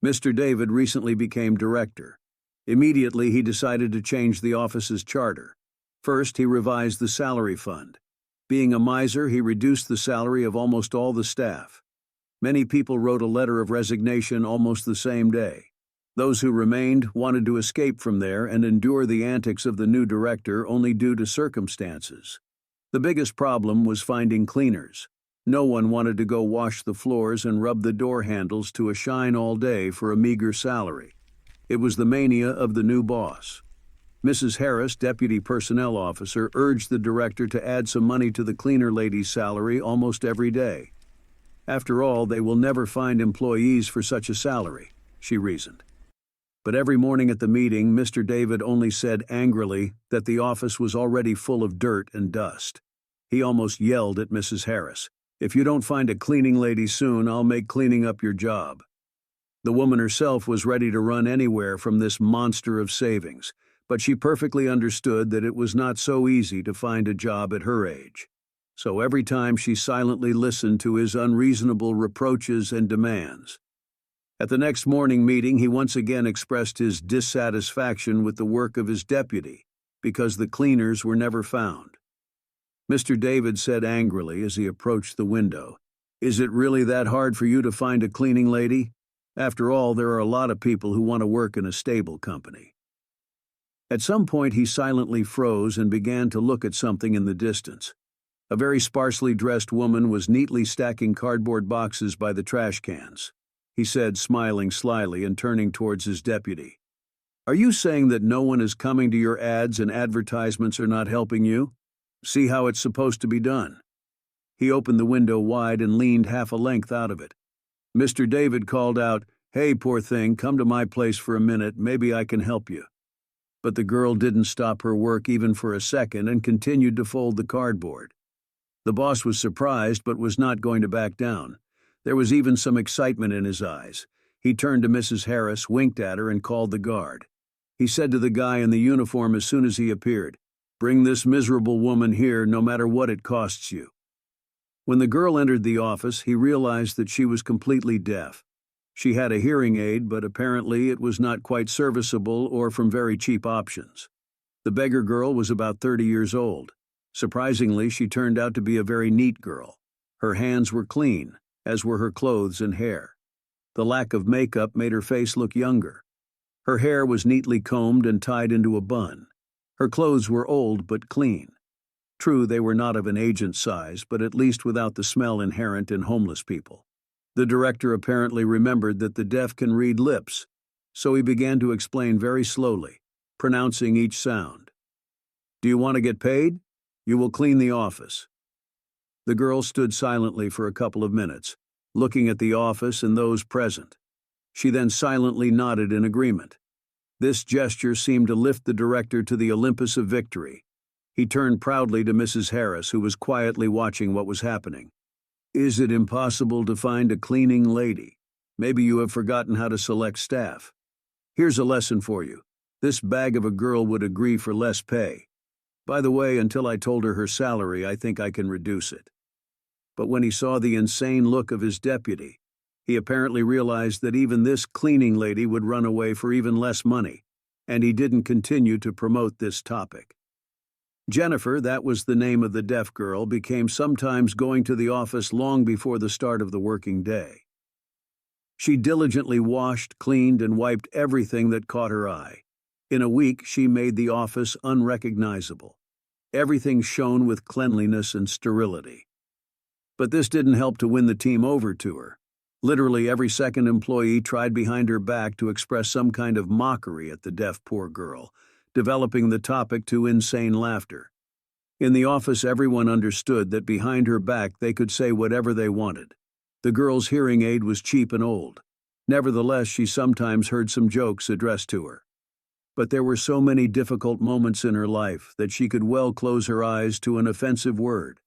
Mr. David recently became director. Immediately, he decided to change the office's charter. First, he revised the salary fund. Being a miser, he reduced the salary of almost all the staff. Many people wrote a letter of resignation almost the same day. Those who remained wanted to escape from there and endure the antics of the new director only due to circumstances. The biggest problem was finding cleaners. No one wanted to go wash the floors and rub the door handles to a shine all day for a meager salary. It was the mania of the new boss. Mrs. Harris, deputy personnel officer, urged the director to add some money to the cleaner lady's salary almost every day. After all, they will never find employees for such a salary, she reasoned. But every morning at the meeting, Mr. David only said angrily that the office was already full of dirt and dust. He almost yelled at Mrs. Harris, "If you don't find a cleaning lady soon, I'll make cleaning up your job." The woman herself was ready to run anywhere from this monster of savings, but she perfectly understood that it was not so easy to find a job at her age. So every time she silently listened to his unreasonable reproaches and demands. At the next morning meeting, he once again expressed his dissatisfaction with the work of his deputy, because the cleaners were never found. Mr. David said angrily as he approached the window, "Is it really that hard for you to find a cleaning lady? After all, there are a lot of people who want to work in a stable company." At some point, he silently froze and began to look at something in the distance. A very sparsely dressed woman was neatly stacking cardboard boxes by the trash cans. He said, smiling slyly and turning towards his deputy, "Are you saying that no one is coming to your ads and advertisements are not helping you? See how it's supposed to be done." He opened the window wide and leaned half a length out of it. Mr. David called out, "Hey, poor thing, come to my place for a minute, maybe I can help you." But the girl didn't stop her work even for a second and continued to fold the cardboard. The boss was surprised but was not going to back down. There was even some excitement in his eyes. He turned to Mrs. Harris, winked at her, and called the guard. He said to the guy in the uniform as soon as he appeared, "Bring this miserable woman here no matter what it costs you." When the girl entered the office, he realized that she was completely deaf. She had a hearing aid, but apparently it was not quite serviceable or from very cheap options. The beggar girl was about 30 years old. Surprisingly, she turned out to be a very neat girl. Her hands were clean, as were her clothes and hair. The lack of makeup made her face look younger. Her hair was neatly combed and tied into a bun. Her clothes were old but clean. True, they were not of an agent's size, but at least without the smell inherent in homeless people. The director apparently remembered that the deaf can read lips, so he began to explain very slowly, pronouncing each sound. "Do you want to get paid? You will clean the office." The girl stood silently for a couple of minutes, looking at the office and those present. She then silently nodded in agreement. This gesture seemed to lift the director to the Olympus of victory. He turned proudly to Mrs. Harris, who was quietly watching what was happening. "Is it impossible to find a cleaning lady? Maybe you have forgotten how to select staff. Here's a lesson for you. This bag of a girl would agree for less pay. By the way, until I told her salary, I think I can reduce it." But when he saw the insane look of his deputy, he apparently realized that even this cleaning lady would run away for even less money, and he didn't continue to promote this topic. Jennifer, that was the name of the deaf girl, became sometimes going to the office long before the start of the working day. She diligently washed, cleaned, and wiped everything that caught her eye. In a week, she made the office unrecognizable. Everything shone with cleanliness and sterility. But this didn't help to win the team over to her. Literally every second employee tried behind her back to express some kind of mockery at the deaf poor girl, developing the topic to insane laughter. In the office, everyone understood that behind her back they could say whatever they wanted. The girl's hearing aid was cheap and old. Nevertheless, she sometimes heard some jokes addressed to her. But there were so many difficult moments in her life that she could well close her eyes to an offensive word.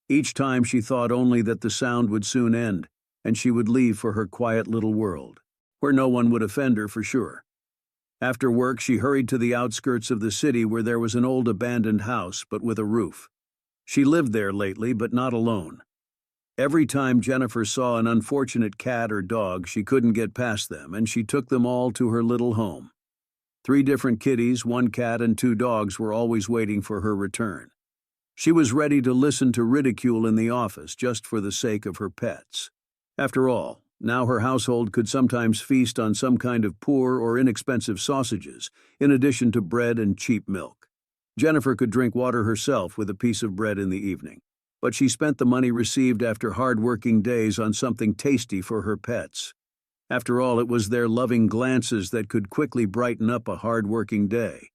Each time she thought only that the sound would soon end, and she would leave for her quiet little world, where no one would offend her for sure. After work, she hurried to the outskirts of the city where there was an old abandoned house, but with a roof. She lived there lately, but not alone. Every time Jennifer saw an unfortunate cat or dog, she couldn't get past them, and she took them all to her little home. 3 different kitties, 1 cat, and 2 dogs were always waiting for her return. She was ready to listen to ridicule in the office just for the sake of her pets. After all, now her household could sometimes feast on some kind of poor or inexpensive sausages, in addition to bread and cheap milk. Jennifer could drink water herself with a piece of bread in the evening, but she spent the money received after hard-working days on something tasty for her pets. After all, it was their loving glances that could quickly brighten up a hard-working day.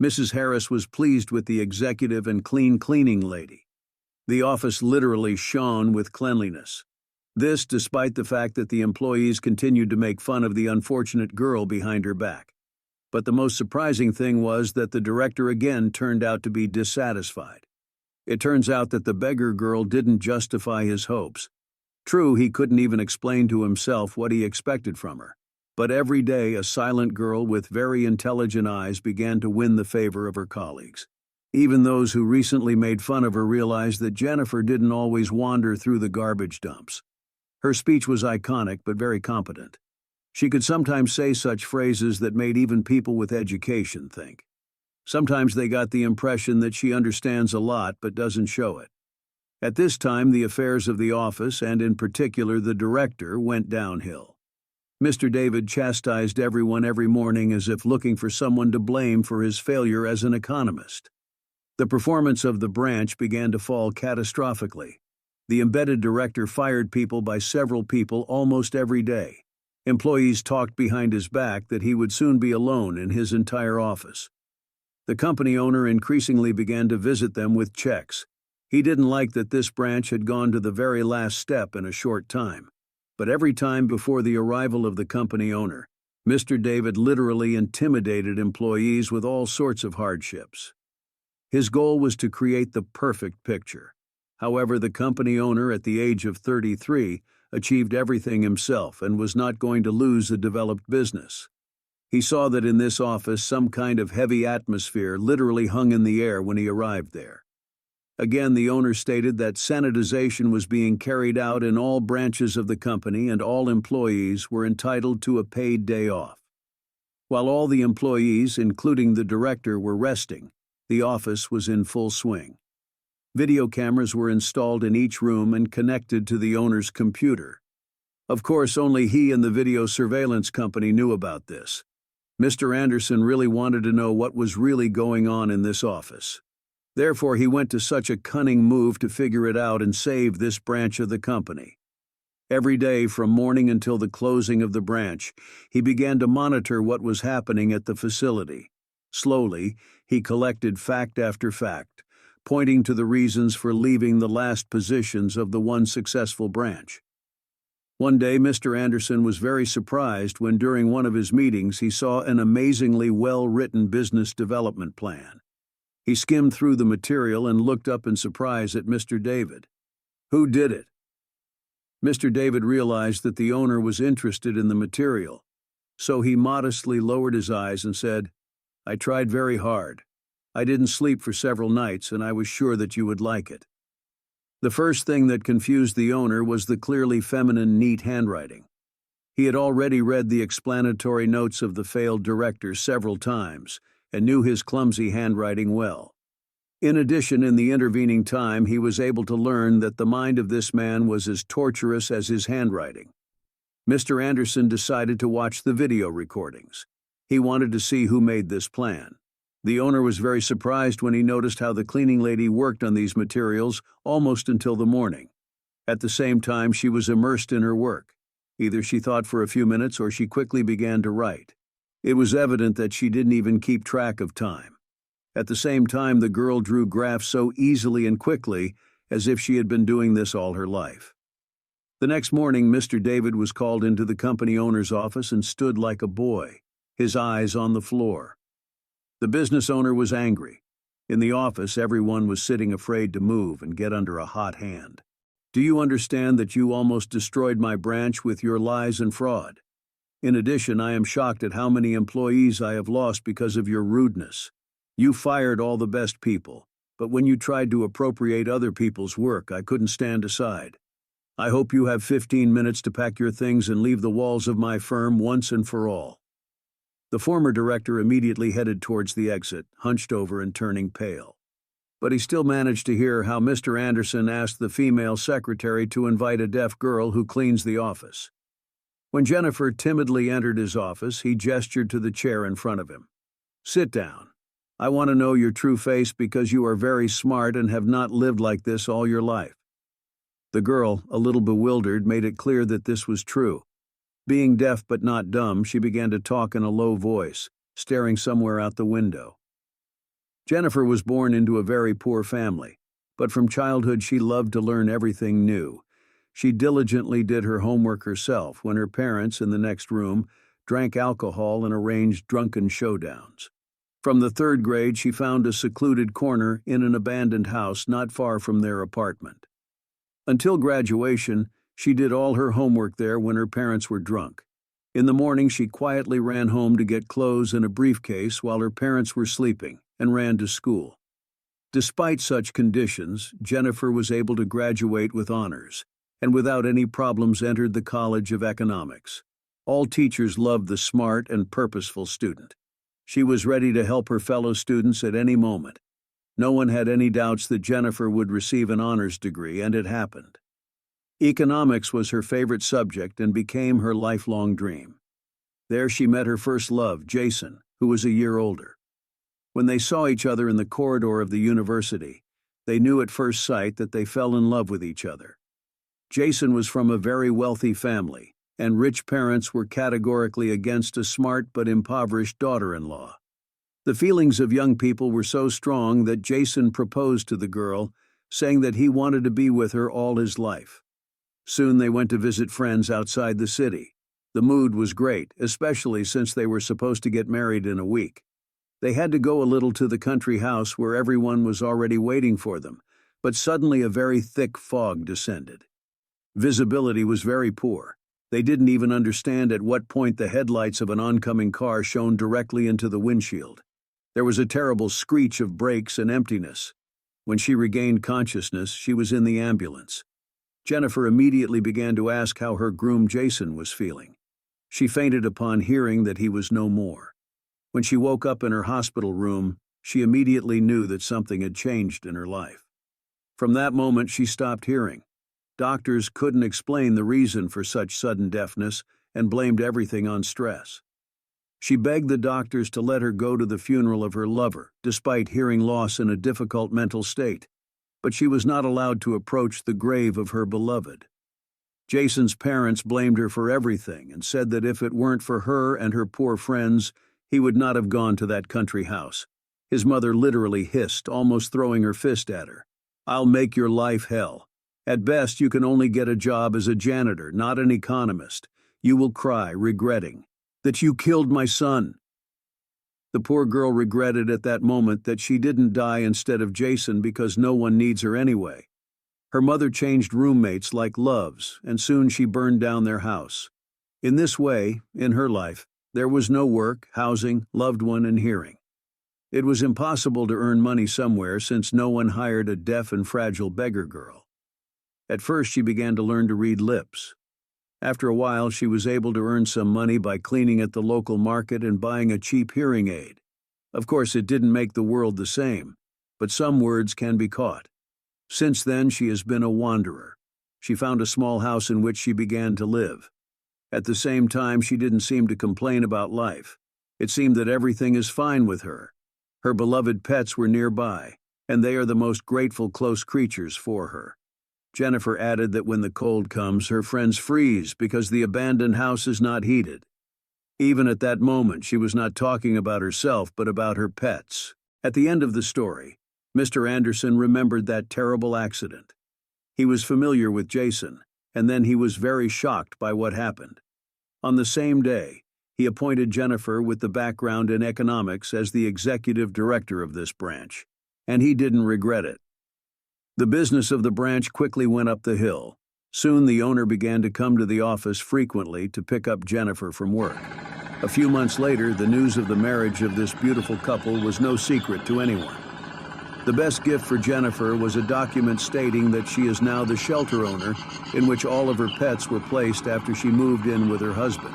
Mrs. Harris was pleased with the executive and cleaning lady. The office literally shone with cleanliness. This despite the fact that the employees continued to make fun of the unfortunate girl behind her back. But the most surprising thing was that the director again turned out to be dissatisfied. It turns out that the beggar girl didn't justify his hopes. True, he couldn't even explain to himself what he expected from her. But every day, a silent girl with very intelligent eyes began to win the favor of her colleagues. Even those who recently made fun of her realized that Jennifer didn't always wander through the garbage dumps. Her speech was iconic but very competent. She could sometimes say such phrases that made even people with education think. Sometimes they got the impression that she understands a lot but doesn't show it. At this time, the affairs of the office, and in particular the director, went downhill. Mr. David chastised everyone every morning as if looking for someone to blame for his failure as an economist. The performance of the branch began to fall catastrophically. The embedded director fired people by several people almost every day. Employees talked behind his back that he would soon be alone in his entire office. The company owner increasingly began to visit them with checks. He didn't like that this branch had gone to the very last step in a short time. But every time before the arrival of the company owner, Mr. David literally intimidated employees with all sorts of hardships. His goal was to create the perfect picture. However, the company owner, at the age of 33, achieved everything himself and was not going to lose a developed business. He saw that in this office some kind of heavy atmosphere literally hung in the air when he arrived there. Again, the owner stated that sanitization was being carried out in all branches of the company and all employees were entitled to a paid day off. While all the employees, including the director, were resting, the office was in full swing. Video cameras were installed in each room and connected to the owner's computer. Of course, only he and the video surveillance company knew about this. Mr. Anderson really wanted to know what was really going on in this office. Therefore, he went to such a cunning move to figure it out and save this branch of the company. Every day, from morning until the closing of the branch, he began to monitor what was happening at the facility. Slowly, he collected fact after fact, pointing to the reasons for leaving the last positions of the one successful branch. One day, Mr. Anderson was very surprised when during one of his meetings he saw an amazingly well-written business development plan. He skimmed through the material and looked up in surprise at Mr. David. Who did it? Mr. David realized that the owner was interested in the material, so he modestly lowered his eyes and said, "I tried very hard. I didn't sleep for several nights, and I was sure that you would like it." The first thing that confused the owner was the clearly feminine, neat handwriting. He had already read the explanatory notes of the failed director several times, and knew his clumsy handwriting well. In addition, in the intervening time, he was able to learn that the mind of this man was as torturous as his handwriting. Mr. Anderson decided to watch the video recordings. He wanted to see who made this plan. The owner was very surprised when he noticed how the cleaning lady worked on these materials almost until the morning. At the same time, she was immersed in her work. Either she thought for a few minutes or she quickly began to write. It was evident that she didn't even keep track of time. At the same time, the girl drew graphs so easily and quickly, as if she had been doing this all her life. The next morning, Mr. David was called into the company owner's office and stood like a boy, his eyes on the floor. The business owner was angry. In the office, everyone was sitting afraid to move and get under a hot hand. "Do you understand that you almost destroyed my branch with your lies and fraud? In addition, I am shocked at how many employees I have lost because of your rudeness. You fired all the best people, but when you tried to appropriate other people's work, I couldn't stand aside. I hope you have 15 minutes to pack your things and leave the walls of my firm once and for all." The former director immediately headed towards the exit, hunched over and turning pale. But he still managed to hear how Mr. Anderson asked the female secretary to invite a deaf girl who cleans the office. When Jennifer timidly entered his office, he gestured to the chair in front of him. "Sit down. I want to know your true face because you are very smart and have not lived like this all your life." The girl, a little bewildered, made it clear that this was true. Being deaf but not dumb, she began to talk in a low voice, staring somewhere out the window. Jennifer was born into a very poor family, but from childhood she loved to learn everything new. She diligently did her homework herself when her parents, in the next room, drank alcohol and arranged drunken showdowns. From the 3rd grade, she found a secluded corner in an abandoned house not far from their apartment. Until graduation, she did all her homework there when her parents were drunk. In the morning, she quietly ran home to get clothes and a briefcase while her parents were sleeping and ran to school. Despite such conditions, Jennifer was able to graduate with honors and without any problems entered the College of Economics. All teachers loved the smart and purposeful student. She was ready to help her fellow students at any moment. No one had any doubts that Jennifer would receive an honors degree, and it happened. Economics was her favorite subject and became her lifelong dream. There she met her first love, Jason, who was a year older. When they saw each other in the corridor of the university, they knew at first sight that they fell in love with each other. Jason was from a very wealthy family, and rich parents were categorically against a smart but impoverished daughter-in-law. The feelings of young people were so strong that Jason proposed to the girl, saying that he wanted to be with her all his life. Soon they went to visit friends outside the city. The mood was great, especially since they were supposed to get married in a week. They had to go a little to the country house where everyone was already waiting for them, but suddenly a very thick fog descended. Visibility was very poor. They didn't even understand at what point the headlights of an oncoming car shone directly into the windshield. There was a terrible screech of brakes and emptiness. When she regained consciousness, she was in the ambulance. Jennifer immediately began to ask how her groom Jason was feeling. She fainted upon hearing that he was no more. When she woke up in her hospital room, she immediately knew that something had changed in her life. From that moment, she stopped hearing. Doctors couldn't explain the reason for such sudden deafness and blamed everything on stress. She begged the doctors to let her go to the funeral of her lover, despite hearing loss in a difficult mental state, but she was not allowed to approach the grave of her beloved. Jason's parents blamed her for everything and said that if it weren't for her and her poor friends, he would not have gone to that country house. His mother literally hissed, almost throwing her fist at her. "I'll make your life hell. At best, you can only get a job as a janitor, not an economist. You will cry, regretting that you killed my son." The poor girl regretted at that moment that she didn't die instead of Jason because no one needs her anyway. Her mother changed roommates like loves, and soon she burned down their house. In this way, in her life, there was no work, housing, loved one, and hearing. It was impossible to earn money somewhere since no one hired a deaf and fragile beggar girl. At first, she began to learn to read lips. After a while, she was able to earn some money by cleaning at the local market and buying a cheap hearing aid. Of course, it didn't make the world the same, but some words can be caught. Since then, she has been a wanderer. She found a small house in which she began to live. At the same time, she didn't seem to complain about life. It seemed that everything is fine with her. Her beloved pets were nearby, and they are the most grateful close creatures for her. Jennifer added that when the cold comes, her friends freeze because the abandoned house is not heated. Even at that moment, she was not talking about herself, but about her pets. At the end of the story, Mr. Anderson remembered that terrible accident. He was familiar with Jason, and then he was very shocked by what happened. On the same day, he appointed Jennifer with the background in economics as the executive director of this branch, and he didn't regret it. The business of the branch quickly went up the hill. Soon the owner began to come to the office frequently to pick up Jennifer from work. A few months later, the news of the marriage of this beautiful couple was no secret to anyone. The best gift for Jennifer was a document stating that she is now the shelter owner in which all of her pets were placed after she moved in with her husband.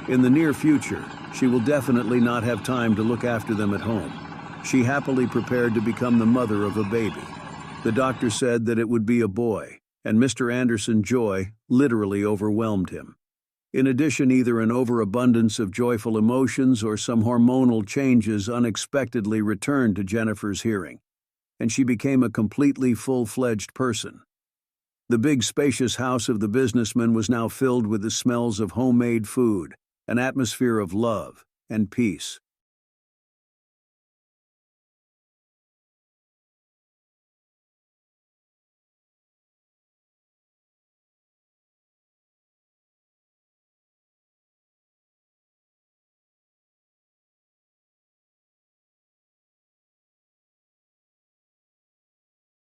In the near future, she will definitely not have time to look after them at home. She happily prepared to become the mother of a baby. The doctor said that it would be a boy, and Mr. Anderson's joy literally overwhelmed him. In addition, either an overabundance of joyful emotions or some hormonal changes unexpectedly returned to Jennifer's hearing, and she became a completely full-fledged person. The big, spacious house of the businessman was now filled with the smells of homemade food, an atmosphere of love and peace.